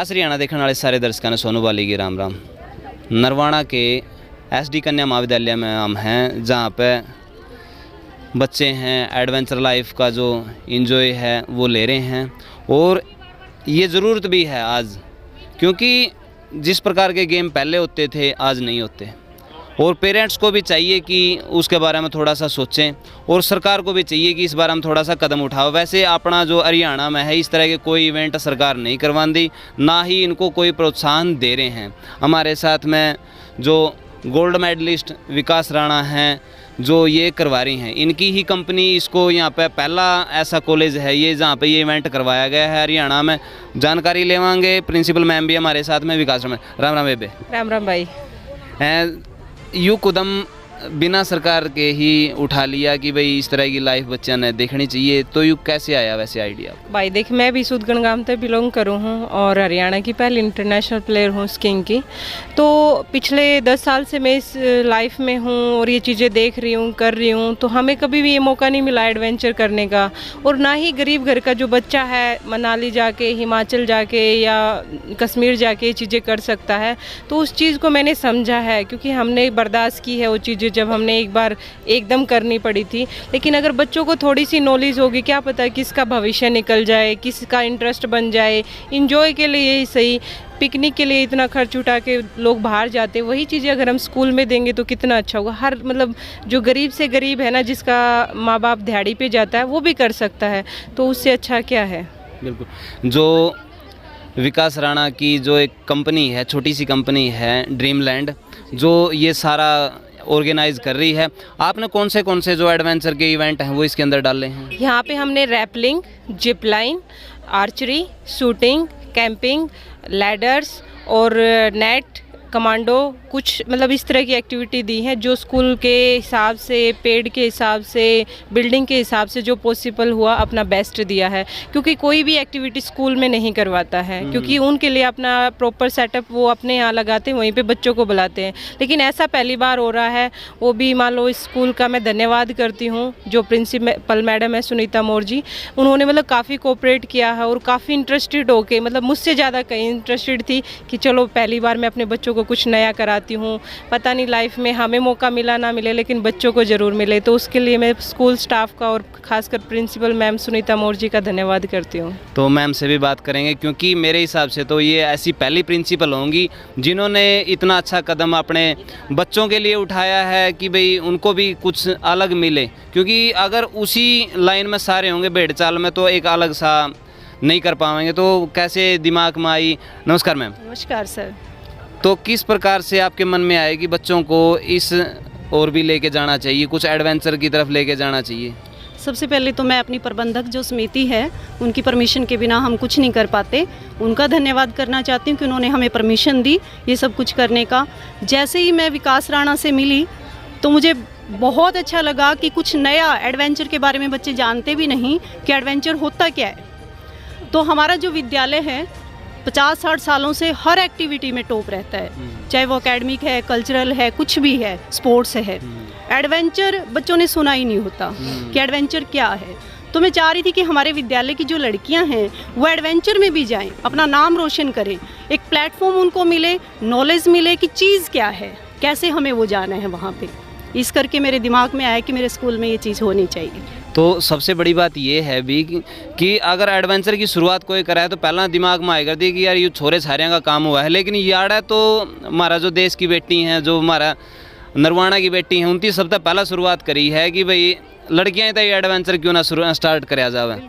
खास हरियाणा देखने वाले सारे दर्शकों ने सोनू बाली की राम राम। नरवाना के SD कन्या महाविद्यालय में हम हैं, जहाँ पे बच्चे हैं एडवेंचर लाइफ का जो इंजॉय है वो ले रहे हैं। और ये ज़रूरत भी है आज, क्योंकि जिस प्रकार के गेम पहले होते थे आज नहीं होते। और पेरेंट्स को भी चाहिए कि उसके बारे में थोड़ा सा सोचें, और सरकार को भी चाहिए कि इस बारे में थोड़ा सा कदम उठाओ। वैसे अपना जो हरियाणा में है इस तरह के कोई इवेंट सरकार नहीं करवाती, ना ही इनको कोई प्रोत्साहन दे रहे हैं। हमारे साथ में जो गोल्ड मेडलिस्ट विकास राणा हैं जो ये करवा रही हैं, इनकी ही कंपनी इसको यहाँ पे पहला ऐसा कॉलेज है ये जहाँ पे ये इवेंट करवाया गया है हरियाणा में। जानकारी लेवांगे, प्रिंसिपल मैम भी हमारे साथ में विकास राम राम बेबे। राम राम भाई। यू कदम बिना सरकार के ही उठा लिया कि भाई इस तरह की लाइफ बच्चा ने देखनी चाहिए, तो यू कैसे आया वैसे आइडिया? भाई देख, मैं भी सूदगढ़ गांव से बिलोंग करूँ हूँ और हरियाणा की पहली इंटरनेशनल प्लेयर हूँ स्कीइंग की। तो पिछले 10 साल से मैं इस लाइफ में हूँ और ये चीज़ें देख रही हूँ, कर रही हूँ। तो हमें कभी भी ये मौका नहीं मिला एडवेंचर करने का, और ना ही गरीब घर का जो बच्चा है मनाली जाके, हिमाचल जाके या कश्मीर जाके ये चीज़ें कर सकता है। तो उस चीज़ को मैंने समझा है, क्योंकि हमने बर्दाश्त की है वो चीज़ें जब हमने एक बार एकदम करनी पड़ी थी। लेकिन अगर बच्चों को थोड़ी सी नॉलेज होगी, क्या पता किसका भविष्य निकल जाए, किसका इंटरेस्ट बन जाए। इंजॉय के लिए ही सही, पिकनिक के लिए इतना खर्च उठा के लोग बाहर जाते, वही चीज़ें अगर हम स्कूल में देंगे तो कितना अच्छा होगा। हर मतलब जो गरीब से गरीब है ना, जिसका माँ बाप दिहाड़ी पे जाता है, वो भी कर सकता है। तो उससे अच्छा क्या है। बिल्कुल। जो विकास राणा की जो एक कंपनी है, छोटी सी कंपनी है ड्रीमलैंड, जो ये सारा ऑर्गेनाइज कर रही है, आपने कौन से जो एडवेंचर के इवेंट हैं वो इसके अंदर डाले हैं? यहाँ पे हमने rappelling, zip line, archery, shooting, camping, ladders और नेट, कमांडो, कुछ मतलब इस तरह की एक्टिविटी दी है जो स्कूल के हिसाब से, पेड के हिसाब से, बिल्डिंग के हिसाब से जो पॉसिबल हुआ अपना बेस्ट दिया है। क्योंकि कोई भी एक्टिविटी स्कूल में नहीं करवाता है, क्योंकि उनके लिए अपना प्रॉपर सेटअप वो अपने यहाँ लगाते हैं, वहीं पे बच्चों को बुलाते हैं। लेकिन ऐसा पहली बार हो रहा है। वो भी मान लो इस स्कूल का मैं धन्यवाद करती हूँ, जो प्रिंसिपल मैडम है सुनीता मोर जी, उन्होंने मतलब काफ़ी कोऑपरेट किया है और काफ़ी इंटरेस्टेड होके, मतलब मुझसे ज़्यादा कहीं इंटरेस्टेड थी कि चलो पहली बार मैं अपने बच्चों को कुछ नया कराती हूँ। पता नहीं लाइफ में हमें मौका मिला ना मिले, लेकिन बच्चों को ज़रूर मिले। तो उसके लिए मैं स्कूल स्टाफ का और खासकर प्रिंसिपल मैम सुनीता मोर जी का धन्यवाद करती हूँ। तो मैम से भी बात करेंगे, क्योंकि मेरे हिसाब से तो ये ऐसी पहली प्रिंसिपल होंगी जिन्होंने इतना अच्छा कदम अपने बच्चों के लिए उठाया है कि भाई उनको भी कुछ अलग मिले। क्योंकि अगर उसी लाइन में सारे होंगे भेड़ चाल में, तो एक अलग सा नहीं कर पाएंगे। तो कैसे दिमाग में आई? नमस्कार मैम। नमस्कार सर। तो किस प्रकार से आपके मन में आए कि बच्चों को इस और भी लेके जाना चाहिए, कुछ एडवेंचर की तरफ लेके जाना चाहिए? सबसे पहले तो मैं अपनी प्रबंधक जो समिति है, उनकी परमिशन के बिना हम कुछ नहीं कर पाते। उनका धन्यवाद करना चाहती हूँ कि उन्होंने हमें परमिशन दी ये सब कुछ करने का। जैसे ही मैं विकास राणा से मिली तो मुझे बहुत अच्छा लगा कि कुछ नया एडवेंचर के बारे में बच्चे जानते भी नहीं कि एडवेंचर होता क्या है। तो हमारा जो विद्यालय है 50-60 सालों से हर एक्टिविटी में टॉप रहता है, चाहे वो एकेडमिक है, कल्चरल है, कुछ भी है, स्पोर्ट्स है। एडवेंचर बच्चों ने सुना ही नहीं होता कि एडवेंचर क्या है। तो मैं चाह रही थी कि हमारे विद्यालय की जो लड़कियां हैं वो एडवेंचर में भी जाएं, अपना नाम रोशन करें, एक प्लेटफॉर्म उनको मिले, नॉलेज मिले कि चीज़ क्या है, कैसे हमें वो जाना है वहाँ पे। इस करके मेरे दिमाग में आया कि मेरे स्कूल में ये चीज़ होनी चाहिए। तो सबसे बड़ी बात ये है भी कि अगर एडवेंचर की शुरुआत कोई कराए तो पहला दिमाग में आएगा कि यार ये छोरे छारियाँ का काम हुआ है। लेकिन यार है तो हमारा जो देश की बेटी हैं, जो हमारा नरवाना की बेटी हैं, उनकी सबसे पहला शुरुआत करी है कि भाई लड़कियाँ तो ये एडवेंचर क्यों ना स्टार्ट कराया जाए।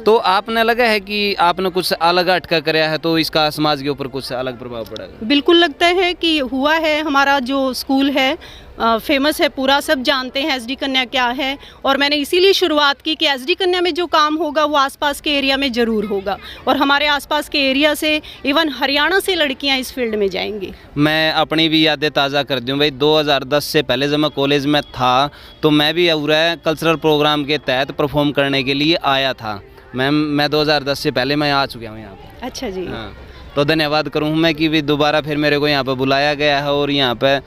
तो आपने लगा है कि आपने कुछ अलग हटका कराया है, तो इसका समाज के ऊपर कुछ अलग प्रभाव पड़ेगा? बिल्कुल लगता है कि हुआ है। हमारा जो स्कूल है फेमस है, पूरा सब जानते हैं SD कन्या क्या है। और मैंने इसीलिए शुरुआत की कि SD कन्या में जो काम होगा वो आसपास के एरिया में ज़रूर होगा, और हमारे आसपास के एरिया से इवन हरियाणा से लड़कियां इस फील्ड में जाएंगी। मैं अपनी भी यादें ताज़ा कर दूं भाई, 2010 से पहले जब मैं कॉलेज में था तो मैं भी कल्चरल प्रोग्राम के तहत परफॉर्म करने के लिए आया था। मैं 2010 से पहले मैं आ चुका हूँ यहाँ पर। अच्छा जी। हाँ, तो धन्यवाद करूँ मैं कि भी दोबारा फिर मेरे को यहाँ पर बुलाया गया है और यहाँ पर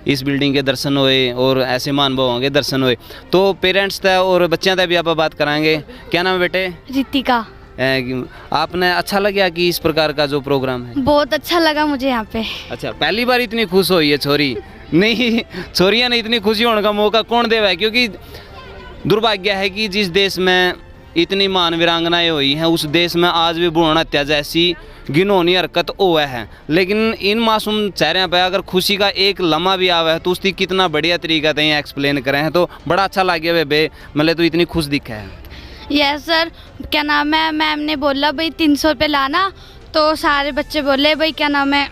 इस बिल्डिंग के दर्शन हुए और ऐसे महानुभावों के दर्शन हुए। तो पेरेंट्स थे और बच्चियाँ थे भी आप बात कराएंगे। क्या नाम है बेटे? रितिका। आपने अच्छा लगा कि इस प्रकार का जो प्रोग्राम है? बहुत अच्छा लगा मुझे यहाँ पे। अच्छा, पहली बार इतनी खुश हुई है छोरी? नहीं, छोरियां ने इतनी खुशी होने का मौका कौन देवा है, क्योंकि दुर्भाग्य है कि जिस देश में इतनी मान वीरांगनाएं हुई हैं उस देश में आज भी भ्रूण हत्या जैसी घिनौनी हरकत हुआ है। लेकिन इन मासूम चेहरों पर अगर खुशी का एक लम्हा भी आवा है तो उसकी कितना बढ़िया तरीका से एक्सप्लेन करें हैं, तो बड़ा अच्छा लगे बेबे, मतलब तो इतनी खुश दिखा है। यस सर, क्या नाम है, मैम ने बोला भाई 300 रुपये लाना, तो सारे बच्चे बोले भाई क्या नाम है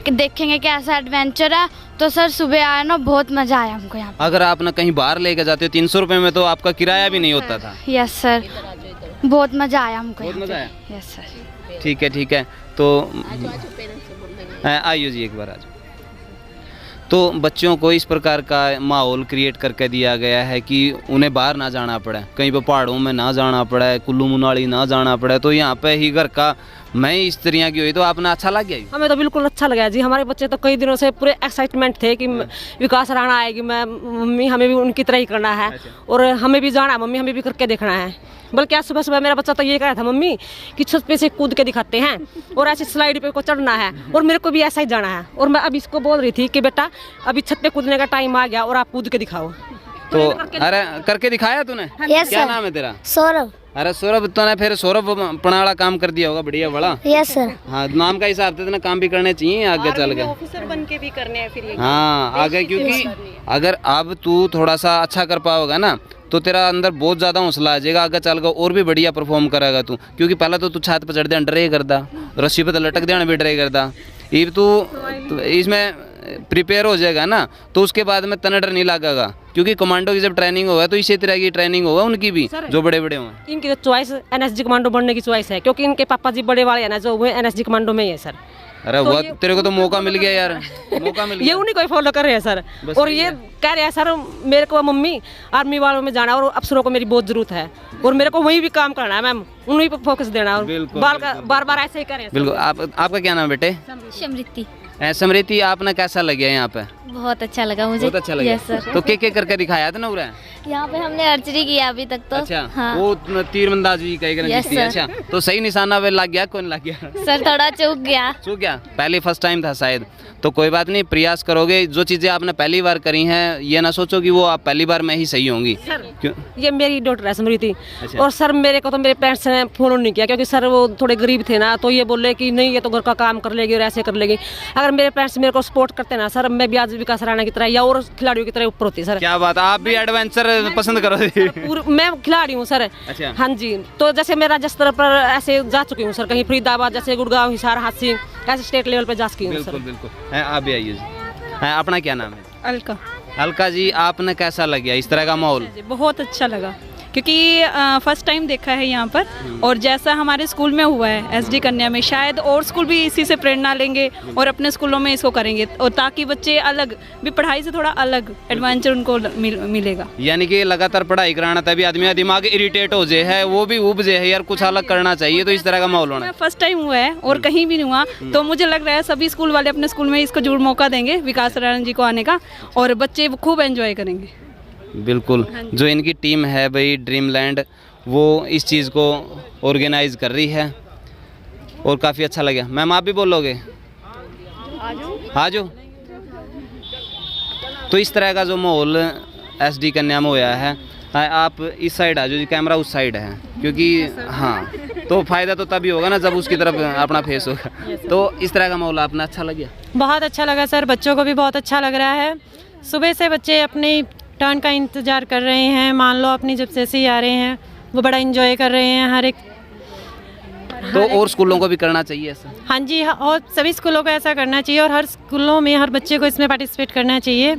कि देखेंगे कैसा एडवेंचर है। तो सर सुबह आया ना, बहुत मज़ा आया हमको यहाँ पे। अगर आप ना कहीं बाहर लेके जाते हो 300 रुपये में तो आपका किराया भी नहीं होता था। यस सर, बहुत मज़ा आया हमको। बहुत मज़ा आया। Yes sir. ठीक है, ठीक है। तो आइयो जी, एक बार आ जाओ। तो बच्चों को इस प्रकार का माहौल क्रिएट करके दिया गया है कि उन्हें बाहर ना जाना पड़े, कहीं पर पहाड़ों में ना जाना पड़े, कुल्लू मनाली ना जाना पड़े, तो यहाँ पे ही घर का मैं इस तरह की हुई। तो आपने अच्छा लग गया? हमें तो बिल्कुल अच्छा लगा जी। हमारे बच्चे तो कई दिनों से पूरे एक्साइटमेंट थे कि विकास राणा आएगी, मैं मम्मी हमें भी उनकी तरह ही करना है और हमें भी जाना है मम्मी, हमें भी करके देखना है। बल्कि आज सुबह सुबह मेरा बच्चा तो ये कह रहा था मम्मी कि छत पे से कूद के दिखाते हैं और ऐसे स्लाइड पे को चढ़ना है और मेरे को भी ऐसा ही जाना है। और मैं अब इसको बोल रही थी कि बेटा अभी छत पे कूदने का टाइम आ गया और आप कूद के दिखाओ। तो अरे करके दिखाया तूने? यस क्या सर। नाम है तेरा? सौरभ। अरे सौरभ, तूने फिर सौरभ पणाला काम कर दिया होगा बढ़िया बड़ा। Yes sir. हाँ, नाम का हिसाब से काम भी करने चाहिए आगे चल के। ऑफिसर बन के भी करने हैं फिर ये। हाँ आगे, क्योंकि अगर अब तू थोड़ा सा अच्छा कर पाओगा ना तो तेरा अंदर बहुत ज़्यादा हौसला आ जाएगा, आगे चल कर और भी बढ़िया परफॉर्म करेगा तू। क्योंकि पहले तो तू छत पर चढ़ देना डरे करता, रस्सी पर लटक देना भी डरे करता। अब तू इसमें प्रिपेयर हो जाएगा ना तो उसके बाद में तने डर नहीं लगेगा, क्योंकि कमांडो की जब ट्रेनिंग होगा तो इसी तरह की ट्रेनिंग होगा उनकी भी जो बड़े बड़े हों। इनकी तो चॉइस एनएसजी कमांडो बनने की चॉइस है, क्योंकि इनके पापा जी बड़े वाले हैं ना जो वो एनएसजी कमांडो में ही है सर। अरे तो वो तेरे को तो मौका मिल गया यार, मौका मिल ये गया। उन्हीं को ही फॉलो कर रहे हैं सर। और ये कह रहे हैं सर मेरे को मम्मी आर्मी वालों में जाना और अफसरों को मेरी बहुत जरूरत है और मेरे को वहीं भी काम करना है मैम, उन्हीं पर फोकस देना और बार बार ऐसे ही करें। बिल्कुल। आपका क्या नाम है बेटे? समृद्धि। समृति, आपने कैसा लगे यहाँ पे? बहुत अच्छा लगा मुझे। बहुत अच्छा लगा। Yes sir. तो के करके दिखाया था ना उरा? यहाँ पे हमने आर्चरी किया अभी तक तो। अच्छा। हाँ। वो तीरंदाजी कहीं Yes, sir. अच्छा, तो सही निशाना पे लग गया? कौन लग गया? सर थोड़ा चूक गया। चूक गया? पहले फर्स्ट टाइम था शायद, तो कोई बात नहीं, प्रयास करोगे। जो चीज़ें आपने पहली बार करी हैं ये ना सोचो कि वो आप पहली बार में ही सही होंगी। क्यों? ये मेरी डॉटर है स्मृति। अच्छा। और सर मेरे को तो मेरे पेरेंट्स ने फोन नहीं किया, क्योंकि सर वो थोड़े गरीब थे ना, तो ये बोले कि नहीं ये तो घर का काम कर लेगी और ऐसे कर लेगी। अगर मेरे पेरेंट्स मेरे को सपोर्ट करते ना सर, मैं भी आज विकास राणा की तरह या और खिलाड़ियों की तरह ऊपर होती सर। क्या बात, आप भी एडवेंचर पसंद करो? मैं खिलाड़ी हूँ सर। अच्छा। हाँ जी, तो जैसे मैं राज्य पर ऐसे जा चुकी हूँ सर, कहीं फरीदाबाद जैसे गुड़गांव, हिसार, हाथसी, ऐसे स्टेट लेवल पे जा चुकी हूँ सर। बिल्कुल बिल्कुल। आप भी आइए जी। अपना क्या नाम है? अलका। अलका जी, आपने कैसा लगा इस तरह का माहौल? बहुत अच्छा लगा, क्योंकि फर्स्ट टाइम देखा है यहाँ पर और जैसा हमारे स्कूल में हुआ है एसडी कन्या में, शायद और स्कूल भी इसी से प्रेरणा लेंगे और अपने स्कूलों में इसको करेंगे, और ताकि बच्चे अलग भी पढ़ाई से थोड़ा अलग एडवेंचर उनको मिलेगा। यानी कि लगातार पढ़ाई कराना तभी आदमी का दिमाग इरिटेट हो जाए है, वो भी उब जाए है यार, कुछ अलग करना चाहिए, तो इस तरह का माहौल होना। फर्स्ट टाइम हुआ है और कहीं भी नहीं हुआ, तो मुझे लग रहा है सभी स्कूल वाले अपने स्कूल में इसको जरूर मौका देंगे विकास राणा जी को आने का, और बच्चे खूब एंजॉय करेंगे। बिल्कुल। जो इनकी टीम है भाई ड्रीमलैंड, वो इस चीज़ को ऑर्गेनाइज कर रही है और काफ़ी अच्छा लगा। मैम आप भी बोलोगे? आ जाओ। तो इस तरह का जो माहौल एसडी कन्या में हुआ है, आप इस साइड आ जाओ जी, कैमरा उस साइड है, क्योंकि हाँ तो फ़ायदा तो तभी होगा ना जब उसकी तरफ अपना फेस होगा। तो इस तरह का माहौल आपने अच्छा लगा? बहुत अच्छा लगा सर, बच्चों को भी बहुत अच्छा लग रहा है। सुबह से बच्चे अपनी टर्न का इंतज़ार कर रहे हैं, मान लो अपनी जब से ही आ रहे हैं वो बड़ा एंजॉय कर रहे हैं हर एक। तो और स्कूलों को भी करना चाहिए ऐसा? हाँ जी, और सभी स्कूलों को ऐसा करना चाहिए और हर स्कूलों में हर बच्चे को इसमें पार्टिसिपेट करना चाहिए।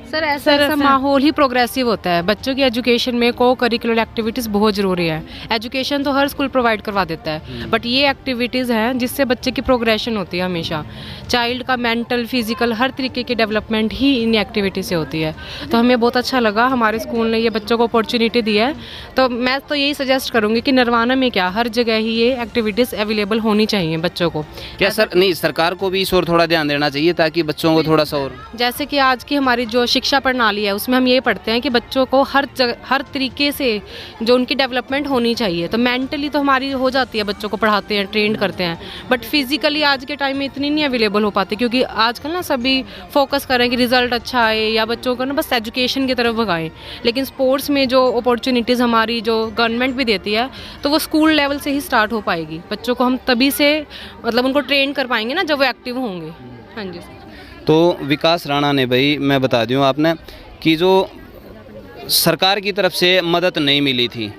सर ऐसा माहौल ही प्रोग्रेसिव होता है। बच्चों की एजुकेशन में को करिकुलर एक्टिविटीज़ बहुत ज़रूरी है। एजुकेशन तो हर स्कूल प्रोवाइड करवा देता है, बट ये एक्टिविटीज़ हैं जिससे बच्चे की प्रोग्रेशन होती है। हमेशा चाइल्ड का मेंटल, फिजिकल हर तरीके की डेवलपमेंट ही इन एक्टिविटी से होती है। तो हमें बहुत अच्छा लगा हमारे स्कूल ने ये बच्चों को अपॉर्चुनिटी दी है। तो मैं तो यही सजेस्ट करूँगी कि नरवाना में क्या हर जगह ही ये एक्टिविटीज़ अवेलेबल होनी चाहिए बच्चों को। क्या सर नहीं, सरकार को भी इस और थोड़ा ध्यान देना चाहिए ताकि बच्चों को थोड़ा सा और, जैसे कि आज की हमारी जो शिक्षा प्रणाली है उसमें हम ये पढ़ते हैं कि बच्चों को हर तरीके से जो उनकी डेवलपमेंट होनी चाहिए। तो मेंटली तो हमारी हो जाती है, बच्चों को पढ़ाते हैं, ट्रेंड करते हैं, बट फिजिकली आज के टाइम में इतनी नहीं अवेलेबल हो पाती, क्योंकि आजकल ना सभी फोकस कर रहे हैं कि रिजल्ट अच्छा आए या बच्चों को ना बस एजुकेशन की तरफ भगाएं। लेकिन स्पोर्ट्स में जो अपॉर्चुनिटीज़ हमारी जो गवर्नमेंट भी देती है तो वो स्कूल लेवल से ही स्टार्ट हो पाएगी। बच्चों को हम तभी से मतलब उनको ट्रेन कर पाएंगे ना जब वो एक्टिव होंगे। हाँ जी। तो विकास राणा ने भाई मैं बता दूँ आपने कि जो सरकार की तरफ से मदद नहीं मिली थी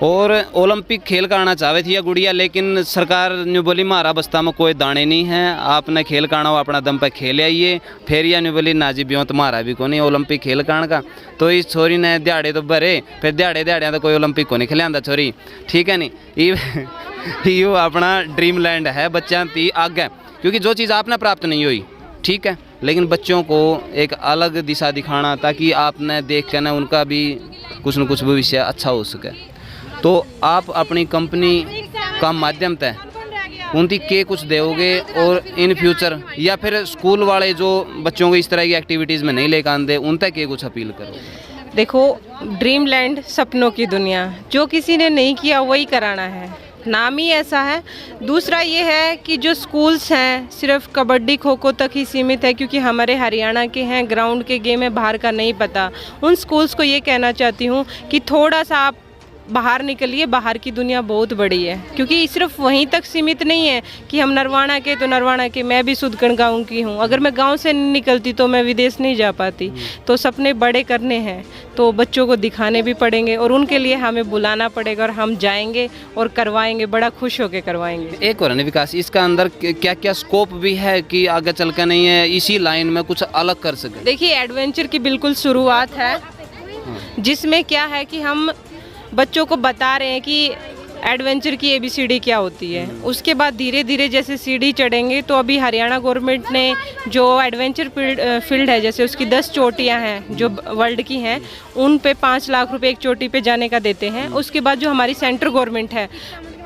और ओलंपिक खेल कराना चाहे थी या गुड़िया, लेकिन सरकार ने बोली मारा बस्ता में कोई दाने नहीं है, आपने खेल कराना हो अपना दम पे खेल आइए। फिर या नहीं बोली ना जी ब्यों तुम्हारा भी को नहीं ओलंपिक खेल कराने का। तो इस छोरी ने दिहाड़े तो भरे, फिर दिहाड़े तो कोई ओलंपिक को नहीं खिलांदा छोरी, ठीक है नहीं। यो अपना ड्रीम लैंड है बच्चों की आगे, क्योंकि जो चीज़ आपने प्राप्त नहीं हुई ठीक है, लेकिन बच्चों को एक अलग दिशा दिखाना ताकि आपने देख कर ना उनका भी कुछ न कुछ भविष्य अच्छा हो सके। तो आप अपनी कंपनी का माध्यम तय उनकी के कुछ दोगे और इन फ्यूचर या फिर स्कूल वाले जो बच्चों को इस तरह की एक्टिविटीज़ में नहीं लेकर आते उन तक के कुछ अपील करोगे? देखो, ड्रीम लैंड सपनों की दुनिया, जो किसी ने नहीं किया वही कराना है, नाम ही ऐसा है। दूसरा ये है कि जो स्कूल्स हैं सिर्फ कबड्डी खो खो तक ही सीमित है, क्योंकि हमारे हरियाणा के हैं, ग्राउंड के गेम है, बाहर का नहीं पता। उन स्कूल्स को ये कहना चाहती हूँ कि थोड़ा सा आप बाहर निकलिए, बाहर की दुनिया बहुत बड़ी है, क्योंकि सिर्फ वहीं तक सीमित नहीं है कि हम नरवाना के तो नरवाना के, मैं भी सुदगढ़ गाँव की हूँ, अगर मैं गांव से नहीं निकलती तो मैं विदेश नहीं जा पाती। तो सपने बड़े करने हैं तो बच्चों को दिखाने भी पड़ेंगे और उनके लिए हमें बुलाना पड़ेगा और हम जाएंगे और करवाएंगे, बड़ा खुश होकर करवाएंगे। एक और विकास, इसका अंदर क्या क्या स्कोप भी है कि आगे चल कर नहीं है इसी लाइन में कुछ अलग कर सके? देखिए, एडवेंचर की बिल्कुल शुरुआत है, जिसमें क्या है कि हम बच्चों को बता रहे हैं कि एडवेंचर की ABCD क्या होती है। उसके बाद धीरे धीरे जैसे सीढ़ी चढ़ेंगे तो अभी हरियाणा गवर्नमेंट ने जो एडवेंचर फील्ड है, जैसे उसकी 10 चोटियां हैं जो वर्ल्ड की हैं, उन पे 5 लाख रुपए एक चोटी पे जाने का देते हैं। उसके बाद जो हमारी सेंट्रल गवर्नमेंट है,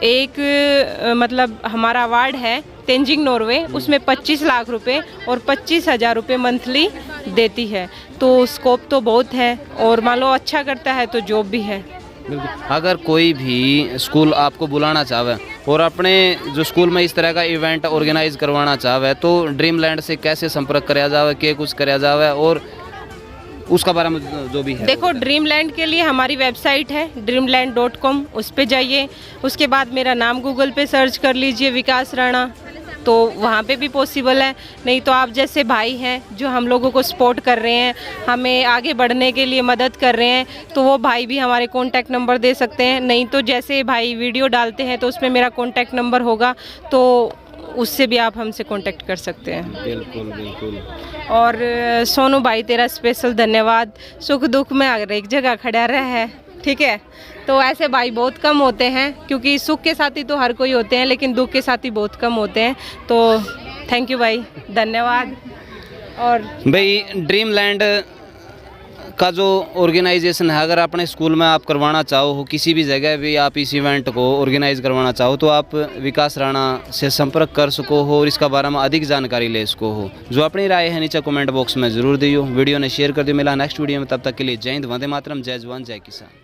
एक मतलब हमारा अवार्ड है तेंजिंग नॉर्वे, उसमें 25 लाख रुपए और 25,000 रुपये मंथली देती है। तो स्कोप तो बहुत है और मान लो अच्छा करता है तो जॉब भी है। अगर कोई भी स्कूल आपको बुलाना चाहे और अपने जो स्कूल में इस तरह का इवेंट ऑर्गेनाइज करवाना चाहे तो ड्रीम लैंड से कैसे संपर्क कराया जाए, क्या कुछ कराया जाए और उसका बारे में जो भी है? देखो, ड्रीम लैंड के लिए हमारी वेबसाइट है dreamland.com, उस पे जाइए। उसके बाद मेरा नाम गूगल पे सर्च कर लीजिए विकास राणा, तो वहाँ पे भी पॉसिबल है। नहीं तो आप जैसे भाई हैं जो हम लोगों को सपोर्ट कर रहे हैं, हमें आगे बढ़ने के लिए मदद कर रहे हैं, तो वो भाई भी हमारे कॉन्टैक्ट नंबर दे सकते हैं। नहीं तो जैसे भाई वीडियो डालते हैं तो उसमें मेरा कॉन्टैक्ट नंबर होगा, तो उससे भी आप हमसे कांटेक्ट कर सकते हैं। बिल्कुल बिल्कुल। और सोनू भाई तेरा स्पेशल धन्यवाद, सुख दुख में हर एक जगह खड़ा रहा है, ठीक है। तो ऐसे भाई बहुत कम होते हैं, क्योंकि सुख के साथी तो हर कोई होते हैं लेकिन दुख के साथी बहुत कम होते हैं। तो थैंक यू भाई, धन्यवाद। और भाई ड्रीम लैंड का जो ऑर्गेनाइजेशन है, अगर अपने स्कूल में आप करवाना चाहो, किसी भी जगह भी आप इस इवेंट को ऑर्गेनाइज करवाना चाहो, तो आप विकास राणा से संपर्क कर सको हो और इसका बारे में अधिक जानकारी ले सको हो। जो अपनी राय है नीचे कमेंट बॉक्स में ज़रूर दियो, वीडियो ने शेयर कर दियो। मिला नेक्स्ट वीडियो में, तब तक के लिए जय हिंद, वंदे मातरम, जय जवान जय किसान।